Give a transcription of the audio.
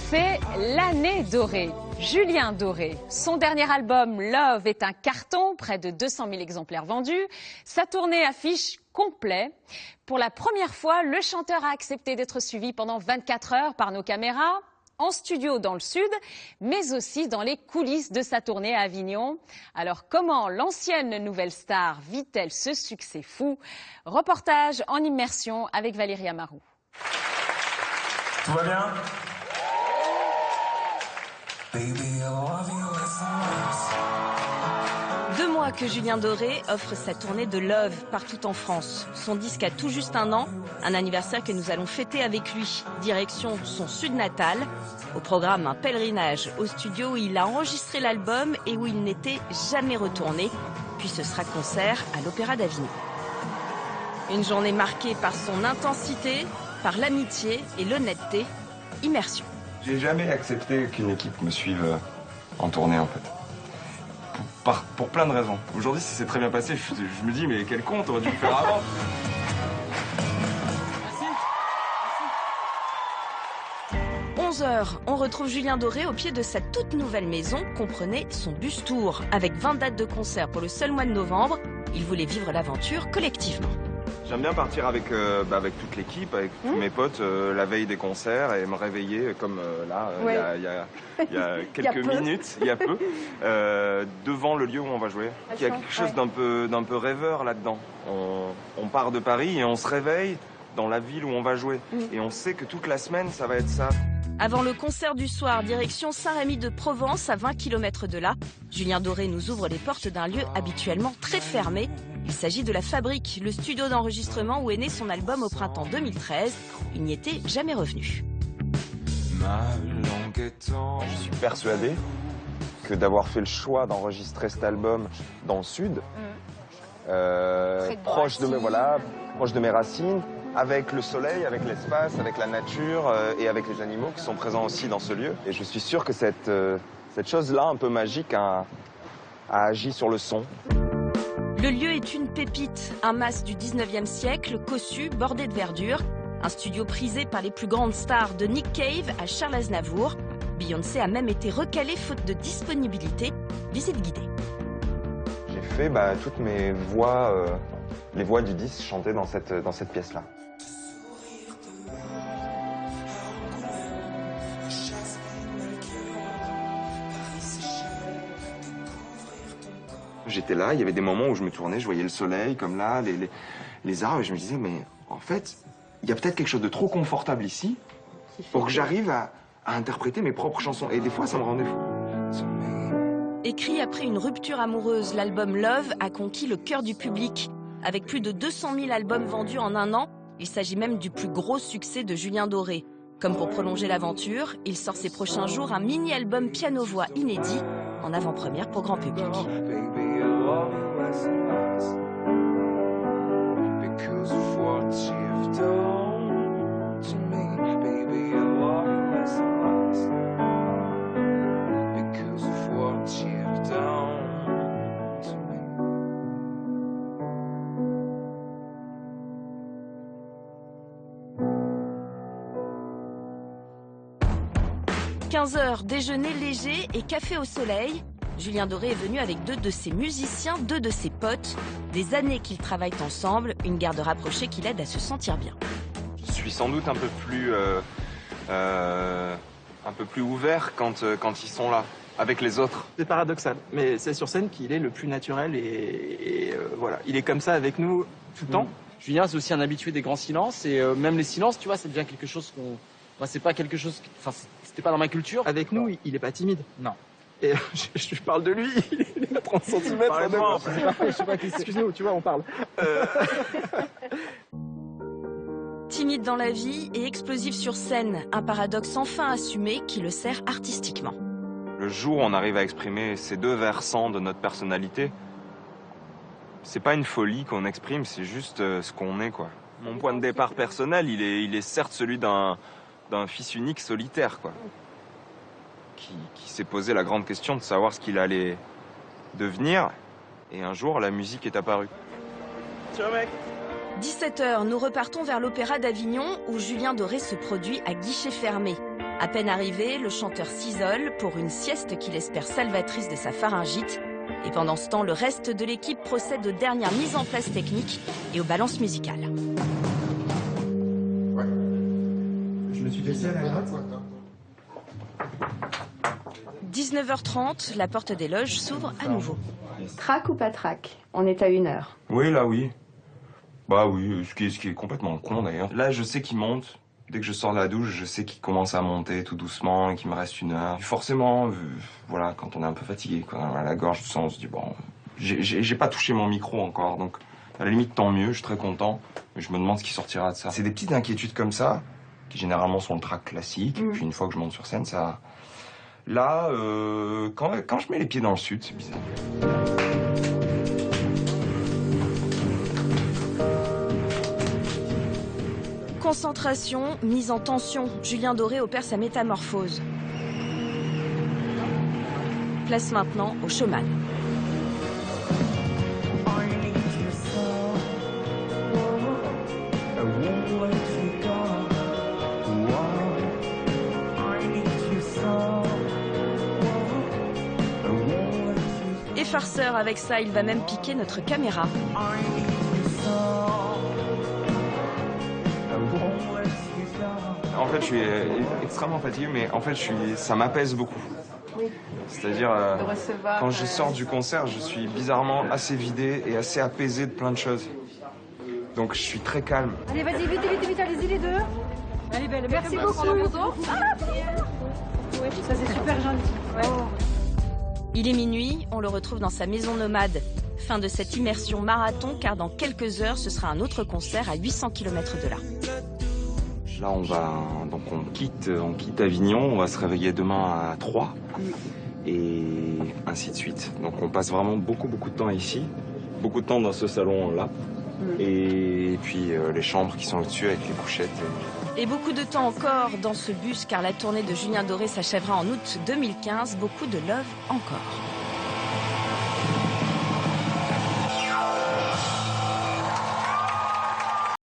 C'est l'année dorée. Julien Doré. Son dernier album, Love, est un carton, près de 200 000 exemplaires vendus. Sa tournée affiche complet. Pour la première fois, le chanteur a accepté d'être suivi pendant 24 heures par nos caméras, en studio dans le sud, mais aussi dans les coulisses de sa tournée à Avignon. Alors comment l'ancienne nouvelle star vit-elle ce succès fou? Reportage en immersion avec Valérie Amarou. Tout va bien? 2 mois que Julien Doré offre sa tournée de Love partout en France. Son disque a tout juste 1 an, un anniversaire que nous allons fêter avec lui. Direction son sud natal. Au programme, un pèlerinage au studio où il a enregistré l'album et où il n'était jamais retourné. Puis ce sera concert à l'Opéra d'Avignon. Une journée marquée par son intensité, par l'amitié et l'honnêteté. Immersion. J'ai jamais accepté qu'une équipe me suive en tournée, en fait. Pour plein de raisons. Aujourd'hui, si c'est très bien passé, je me dis, mais quel con, t'aurais dû le faire avant. 11h, on retrouve Julien Doré au pied de sa toute nouvelle maison, comprenez son bus tour. Avec 20 dates de concert pour le seul mois de novembre, il voulait vivre l'aventure collectivement. J'aime bien partir avec toute l'équipe, avec tous mes potes, la veille des concerts et me réveiller comme là, il y a quelques minutes, il y a peu, devant le lieu où on va jouer. Il y a quelque chose d'un peu rêveur là-dedans. On part de Paris et on se réveille dans la ville où on va jouer. Et on sait que toute la semaine, ça va être ça. Avant le concert du soir, direction Saint-Rémy-de-Provence, à 20 km de là, Julien Doré nous ouvre les portes d'un lieu habituellement très fermé. Il s'agit de La Fabrique, le studio d'enregistrement où est né son album au printemps 2013. Il n'y était jamais revenu. Je suis persuadé que d'avoir fait le choix d'enregistrer cet album dans le sud, proche de mes racines, avec le soleil, avec l'espace, avec la nature et avec les animaux qui sont présents aussi dans ce lieu. Et je suis sûr que cette chose-là, un peu magique, a agi sur le son. Le lieu est une pépite, un mas du 19e siècle, cossu, bordé de verdure. Un studio prisé par les plus grandes stars de Nick Cave à Charles Aznavour. Beyoncé a même été recalée faute de disponibilité. Visite guidée. J'ai fait toutes mes voix, les voix du disque chantées dans cette pièce-là. J'étais là, il y avait des moments où je me tournais, je voyais le soleil comme là, les arbres, et je me disais, mais en fait, il y a peut-être quelque chose de trop confortable ici pour que j'arrive à interpréter mes propres chansons. Et des fois, ça me rendait fou. Écrit après une rupture amoureuse, l'album Love a conquis le cœur du public. Avec plus de 200 000 albums vendus en 1 an, il s'agit même du plus gros succès de Julien Doré. Comme pour prolonger l'aventure, il sort ces prochains jours un mini-album piano-voix inédit en avant-première pour grand public. « 15h, déjeuner léger et café au soleil ». Julien Doré est venu avec 2 de ses musiciens, 2 de ses potes. Des années qu'ils travaillent ensemble, une garde rapprochée qui l'aide à se sentir bien. Je suis sans doute un peu plus ouvert quand ils sont là, avec les autres. C'est paradoxal, mais c'est sur scène qu'il est le plus naturel et voilà. Il est comme ça avec nous tout le temps. Julien, c'est aussi un habitué des grands silences et même les silences, tu vois, c'est bien quelque chose qu'on... Moi, c'est pas quelque chose... Enfin, c'était pas dans ma culture. Avec nous, il est pas timide. Non. Et je parle de lui, il est à 30 cm. C'est parfait, je sais pas, excusez-nous, tu vois, on parle. Timide dans la vie et explosif sur scène, un paradoxe enfin assumé qui le sert artistiquement. Le jour où on arrive à exprimer ces 2 versants de notre personnalité, c'est pas une folie qu'on exprime, c'est juste ce qu'on est, quoi. Mon point de départ personnel, il est certes celui d'un fils unique solitaire, quoi. Qui s'est posé la grande question de savoir ce qu'il allait devenir. Et un jour, la musique est apparue. Ciao, mec. 17h, nous repartons vers l'Opéra d'Avignon où Julien Doré se produit à guichet fermé. À peine arrivé, le chanteur s'isole pour une sieste qu'il espère salvatrice de sa pharyngite. Et pendant ce temps, le reste de l'équipe procède aux dernières mises en place techniques et aux balances musicales. Ouais. Je me suis laissé à la gratte. 19h30, la porte des loges s'ouvre à nouveau. Trac ou pas trac? On est à 1h. Oui, là, oui. Bah oui, ce qui est complètement con d'ailleurs. Là, je sais qu'il monte. Dès que je sors de la douche, je sais qu'il commence à monter tout doucement et qu'il me reste 1 heure. Forcément, voilà, quand on est un peu fatigué, quoi, à la gorge, on se dit, bon, j'ai pas touché mon micro encore, donc à la limite, tant mieux, je suis très content, mais je me demande ce qui sortira de ça. C'est des petites inquiétudes comme ça, qui généralement sont le track classique, et puis une fois que je monte sur scène, ça... Là, quand je mets les pieds dans le sud, c'est bizarre. Concentration, mise en tension. Julien Doré opère sa métamorphose. Place maintenant au showman. Et farceur, avec ça, il va même piquer notre caméra. En fait, je suis extrêmement fatigué, mais en fait, ça m'apaise beaucoup. Oui. C'est-à-dire, quand je sors du concert, je suis bizarrement assez vidé et assez apaisé de plein de choses. Donc, je suis très calme. Allez, vas-y, vite, vite, vite, allez-y les deux. Allez, belle, merci beaucoup. Ça, c'est super gentil. Ouais. Il est minuit, on le retrouve dans sa maison nomade. Fin de cette immersion marathon, car dans quelques heures, ce sera un autre concert à 800 km de là. Là, on quitte Avignon, on va se réveiller demain à 3 et ainsi de suite. Donc on passe vraiment beaucoup de temps ici, beaucoup de temps dans ce salon-là, et puis les chambres qui sont au-dessus avec les couchettes. Et beaucoup de temps encore dans ce bus, car la tournée de Julien Doré s'achèvera en août 2015. Beaucoup de love encore.